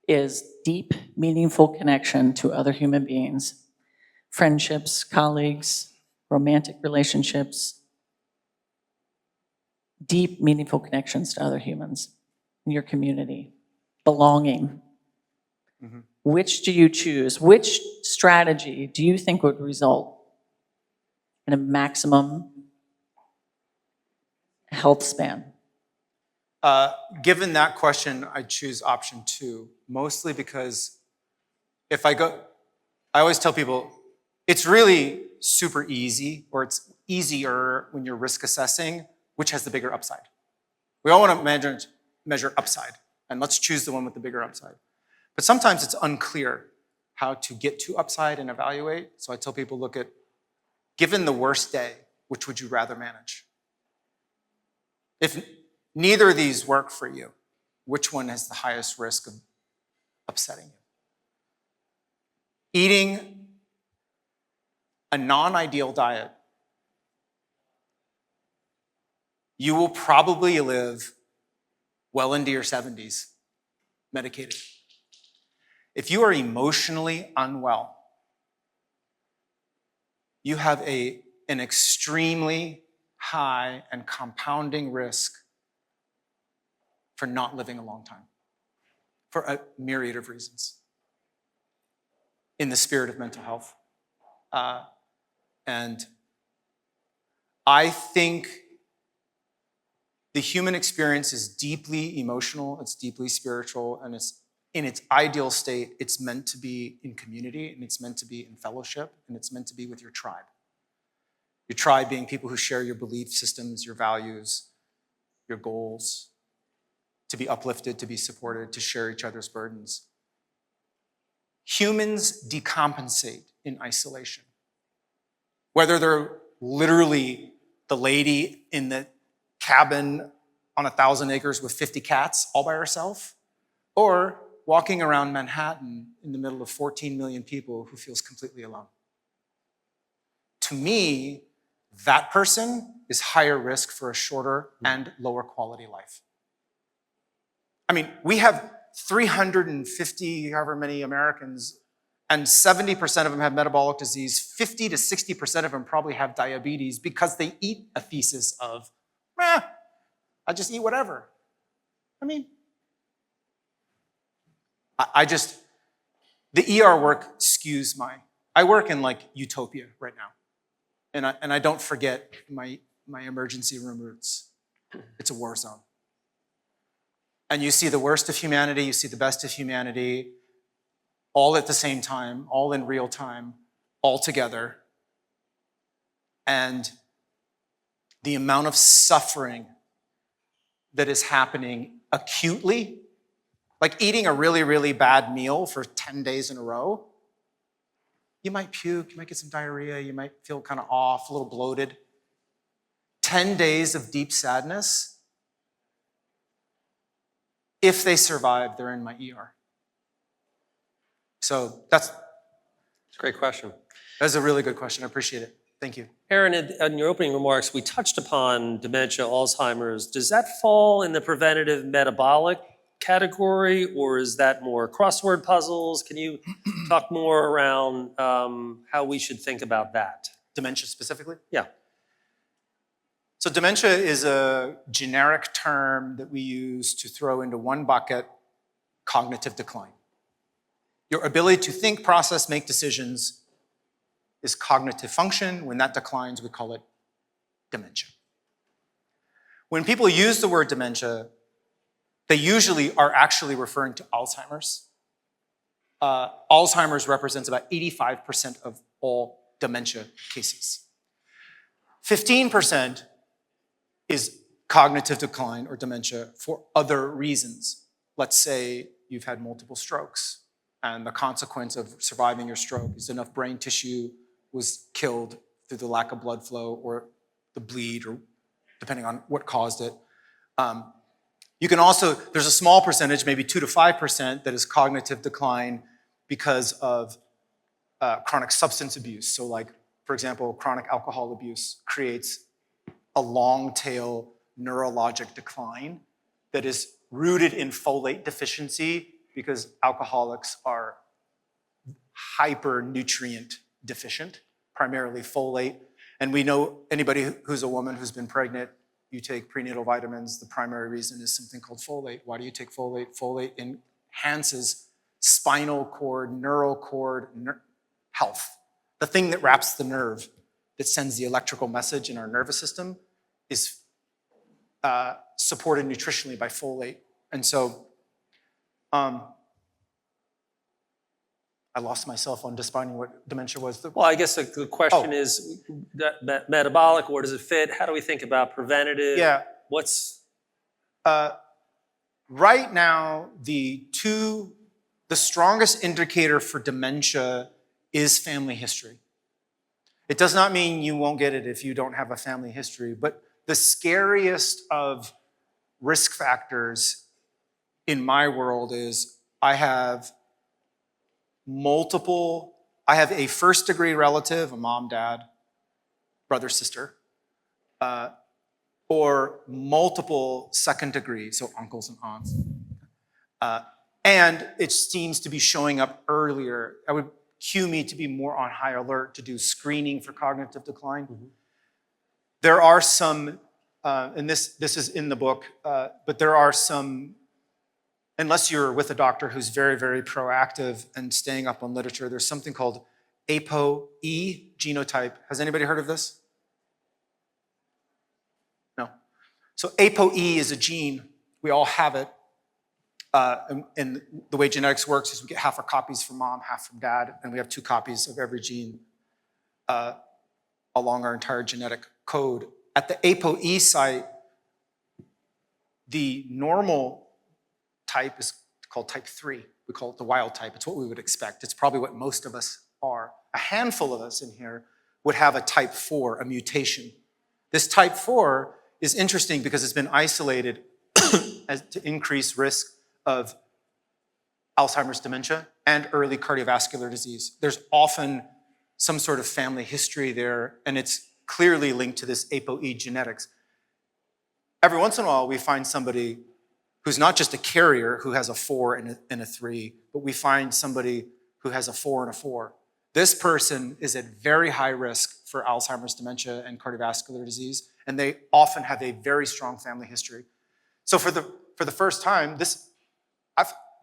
is deep, meaningful connection to other human beings, friendships, colleagues, romantic relationships, deep, meaningful connections to other humans in your community, belonging. Mhm. Which do you choose? Which strategy do you think would result in a maximum health span? Given that question, I choose option 2, mostly because if I always tell people, it's really super easy, or it's easier when you're risk assessing, which has the bigger upside. We all want to measure upside, and let's choose the one with the bigger upside. But sometimes it's unclear how to get to upside and evaluate. So I tell people, look at, given the worst day, which would you rather manage? If neither of these work for you, which one has the highest risk of upsetting you? Eating a non-ideal diet, you will probably live well into your 70s, medicated. If you are emotionally unwell, you have an extremely high and compounding risk for not living a long time, for a myriad of reasons, in the spirit of mental health. And I think the human experience is deeply emotional, it's deeply spiritual, and it's in its ideal state, it's meant to be in community, and it's meant to be in fellowship, and it's meant to be with your tribe. Your tribe being people who share your belief systems, your values, your goals, to be uplifted, to be supported, to share each other's burdens. Humans decompensate in isolation. Whether they're literally the lady in the cabin on 1,000 acres with 50 cats all by herself, or walking around Manhattan in the middle of 14 million people who feels completely alone. to me, that person is higher risk for a shorter and lower quality life. I mean, we have 350, however many Americans, and 70% of them have metabolic disease. 50 to 60% of them probably have diabetes because they eat a thesis of, I just eat whatever. I mean, the ER work skews I work in like utopia right now. And I don't forget my emergency room roots. It's a war zone. And you see the worst of humanity, you see the best of humanity, all at the same time, all in real time, all together. And the amount of suffering that is happening acutely, like eating a really, really bad meal for 10 days in a row, you might puke, you might get some diarrhea, you might feel kind of off, a little bloated. 10 days of deep sadness. If they survive, they're in my ER. So that's It's a great question. a really good question. I appreciate it. Thank you. Aaron, in your opening remarks, we touched upon dementia, Alzheimer's. Does that fall in the preventative metabolic category, or is that more crossword puzzles? Can you talk more around how we should think about that? Dementia specifically? Yeah. So dementia is a generic term that we use to throw into one bucket, cognitive decline. Your ability to think, process, make decisions is cognitive function. When that declines, we call it dementia. When people use the word dementia, they usually are actually referring to Alzheimer's. Alzheimer's represents about 85% of all dementia cases. 15% is cognitive decline or dementia for other reasons. Let's say you've had multiple strokes, and the consequence of surviving your stroke is enough brain tissue was killed through the lack of blood flow or the bleed, or depending on what caused it. You can also, there's a small percentage, maybe 2 to 5%, that is cognitive decline because of chronic substance abuse. So like, for example, chronic alcohol abuse creates a long tail neurologic decline that is rooted in folate deficiency, because alcoholics are hypernutrient deficient, primarily folate. And we know anybody who's a woman who's been pregnant, you take prenatal vitamins, the primary reason is something called folate. Why do you take folate? Folate enhances spinal cord, neural cord health. The thing that wraps the nerve, that sends the electrical message in our nervous system, is supported nutritionally by folate. And so I lost myself on defining what dementia was. Well, I guess the question is metabolic, where does it fit? How do we think about preventative? Yeah. What's... Right now, the strongest indicator for dementia is family history. It does not mean you won't get it if you don't have a family history, but the scariest of risk factors in my world is I have a first-degree relative, a mom, dad, brother, sister, or multiple second-degree, so uncles and aunts. And it seems to be showing up earlier. I would cue me to be more on high alert to do screening for cognitive decline. Mm-hmm. There are some, and this is in the book, but there are some, unless you're with a doctor who's very, very proactive and staying up on literature, there's something called ApoE genotype. Has anybody heard of this? No. So ApoE is a gene. We all have it. And the way genetics works is we get half our copies from mom, half from dad, and we have 2 copies of every gene along our entire genetic code. At the ApoE site, the normal type is called type 3. We call it the wild type. It's what we would expect. It's probably what most of us are. A handful of us in here would have a type 4, a mutation. This type 4 is interesting because it's been isolated to increase risk of Alzheimer's dementia and early cardiovascular disease. There's often some sort of family history there, and it's clearly linked to this ApoE genetics. Every once in a while, we find somebody who's not just a carrier who has a 4 and a 3, but we find somebody who has a 4 and a 4. This person is at very high risk for Alzheimer's, dementia, and cardiovascular disease, and they often have a very strong family history. So for the first time,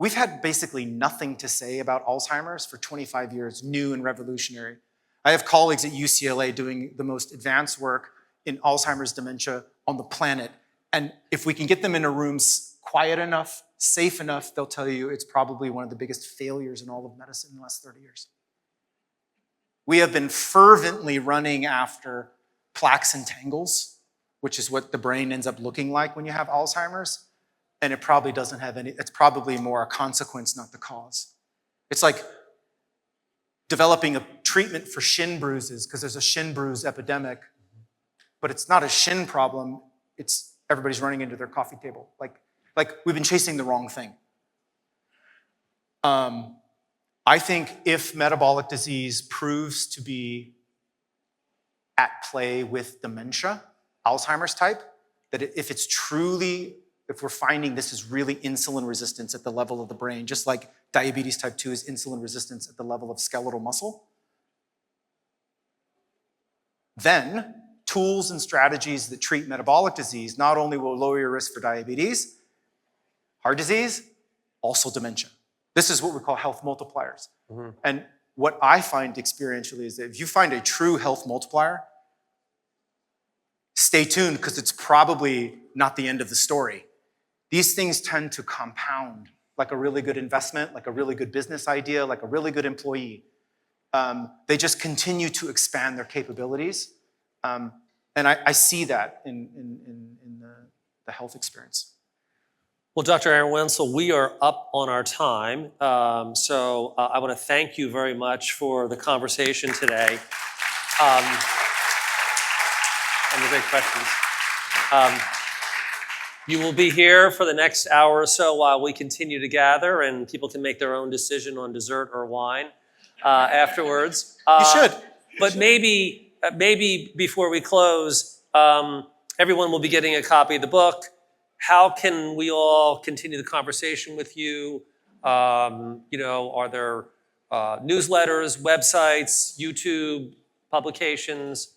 we've had basically nothing to say about Alzheimer's for 25 years, new and revolutionary. I have colleagues at UCLA doing the most advanced work in Alzheimer's dementia on the planet. And if we can get them in a room quiet enough, safe enough, they'll tell you it's probably one of the biggest failures in all of medicine in the last 30 years. We have been fervently running after plaques and tangles, which is what the brain ends up looking like when you have Alzheimer's. And it probably doesn't have any, it's probably more a consequence, not the cause. It's like developing a treatment for shin bruises because there's a shin bruise epidemic, but it's not a shin problem, it's everybody's running into their coffee table. Like we've been chasing the wrong thing. I think if metabolic disease proves to be at play with dementia, Alzheimer's type, that if it's truly, if we're finding this is really insulin resistance at the level of the brain, just like diabetes type 2 is insulin resistance at the level of skeletal muscle, then tools and strategies that treat metabolic disease not only will lower your risk for diabetes, heart disease, also dementia. This is what we call health multipliers. Mm-hmm. And what I find experientially is that if you find a true health multiplier, stay tuned because it's probably not the end of the story. These things tend to compound like a really good investment, like a really good business idea, like a really good employee. They just continue to expand their capabilities. And I see that in the health experience. Well, Dr. Aaron Wenzel, we are up on our time. So I want to thank you very much for the conversation today. And the great questions. You will be here for the next hour or so while we continue to gather, and people can make their own decision on dessert or wine afterwards. You should. But maybe before we close, everyone will be getting a copy of the book. How can we all continue the conversation with you? Are there newsletters, websites, YouTube, publications?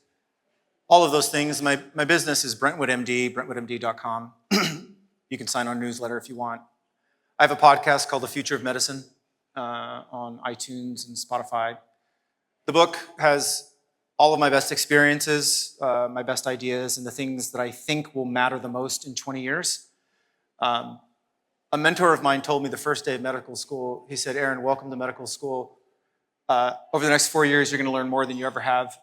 All of those things. My business is Brentwood MD, brentwoodmd.com. You can sign on newsletter if you want. I have a podcast called The Future of Medicine on iTunes and Spotify. The book has all of my best experiences, my best ideas, and the things that I think will matter the most in 20 years. A mentor of mine told me the first day of medical school, he said, "Aaron, welcome to medical school. Over the next 4 years, you're going to learn more than you ever have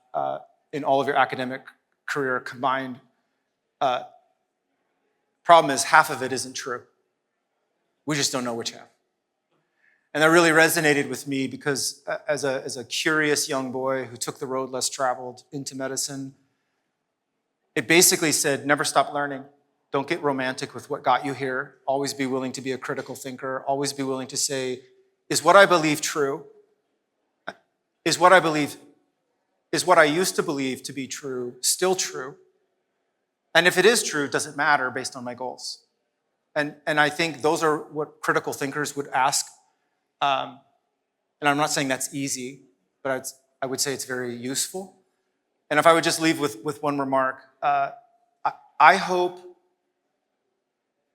in all of your academic career combined." Problem is, half of it isn't true. We just don't know which half. And that really resonated with me because as a curious young boy who took the road less traveled into medicine, it basically said, never stop learning. Don't get romantic with what got you here. Always be willing to be a critical thinker. Always be willing to say, is what I believe true? Is what I used to believe to be true still true? And if it is true, does it matter based on my goals? And I think those are what critical thinkers would ask. And I'm not saying that's easy, but I would say it's very useful. And if I would just leave with one remark, I hope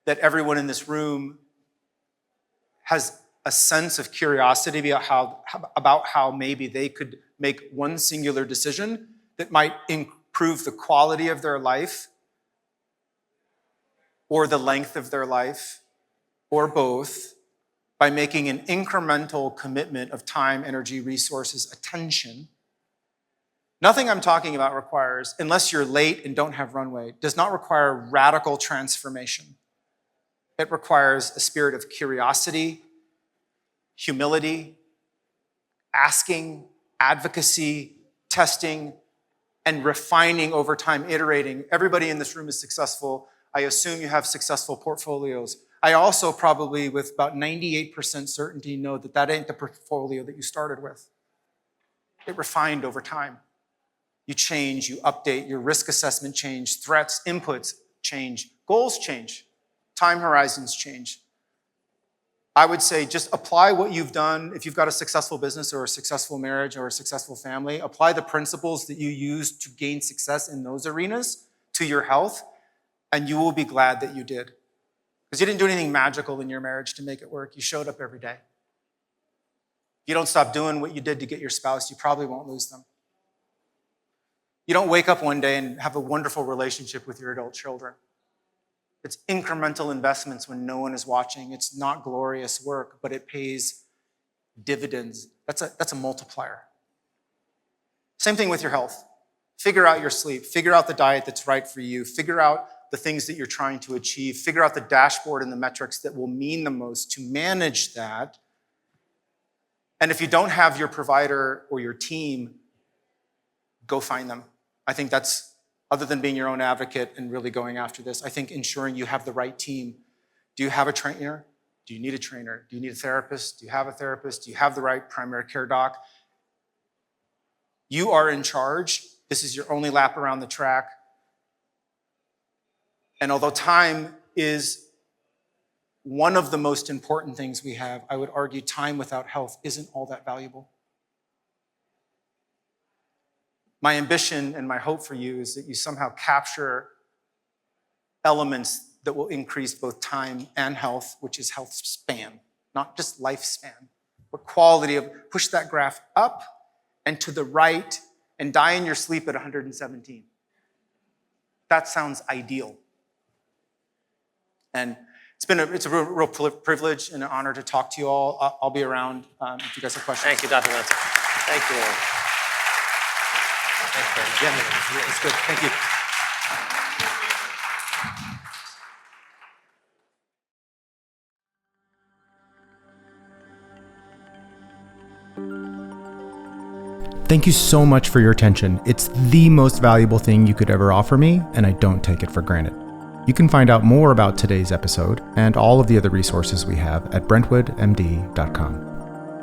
that everyone in this room has a sense of curiosity about how maybe they could make one singular decision that might improve the quality of their life or the length of their life or both by making an incremental commitment of time, energy, resources, attention. Nothing I'm talking about requires, unless you're late and don't have runway, does not require radical transformation. It requires a spirit of curiosity, humility, asking, advocacy, testing, and refining over time, iterating. Everybody in this room is successful. I assume you have successful portfolios. I also probably, with about 98% certainty, know that that ain't the portfolio that you started with. It refined over time. You change, you update, your risk assessment change, threats, inputs change, goals change, time horizons change. I would say just apply what you've done. If you've got a successful business or a successful marriage or a successful family, apply the principles that you use to gain success in those arenas to your health, and you will be glad that you did. Because you didn't do anything magical in your marriage to make it work. You showed up every day. If you don't stop doing what you did to get your spouse, you probably won't lose them. You don't wake up one day and have a wonderful relationship with your adult children. It's incremental investments when no one is watching. It's not glorious work, but it pays dividends. That's a multiplier. Same thing with your health. Figure out your sleep. Figure out the diet that's right for you. Figure out the things that you're trying to achieve. Figure out the dashboard and the metrics that will mean the most to manage that. And if you don't have your provider or your team, go find them. I think that's, other than being your own advocate and really going after this, I think ensuring you have the right team. Do you have a trainer? Do you need a trainer? Do you need a therapist? Do you have a therapist? Do you have the right primary care doc? You are in charge. This is your only lap around the track. And although time is one of the most important things we have, I would argue time without health isn't all that valuable. My ambition and my hope for you is that you somehow capture elements that will increase both time and health, which is health span, not just lifespan, but quality of, push that graph up and to the right and die in your sleep at 117. That sounds ideal. And it's a real privilege and an honor to talk to you all. I'll be around if you guys have questions. Thank you, Dr. Lenz. Thank you. Yeah, it's good. Thank you. Thank you so much for your attention. It's the most valuable thing you could ever offer me, and I don't take it for granted. You can find out more about today's episode and all of the other resources we have at brentwoodmd.com.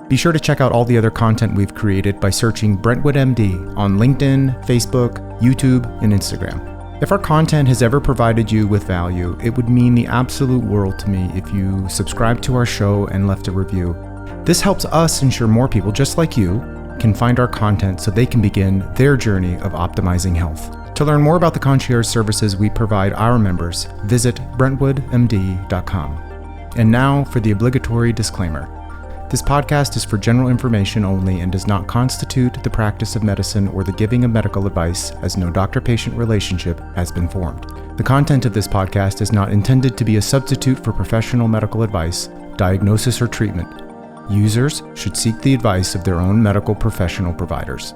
Be sure to check out all the other content we've created by searching Brentwood MD on LinkedIn, Facebook, YouTube, and Instagram. If our content has ever provided you with value, it would mean the absolute world to me if you subscribed to our show and left a review. This helps us ensure more people just like you can find our content so they can begin their journey of optimizing health. To learn more about the concierge services we provide our members, visit brentwoodmd.com. And now for the obligatory disclaimer. This podcast is for general information only and does not constitute the practice of medicine or the giving of medical advice, as no doctor-patient relationship has been formed. The content of this podcast is not intended to be a substitute for professional medical advice, diagnosis, or treatment. Users should seek the advice of their own medical professional providers.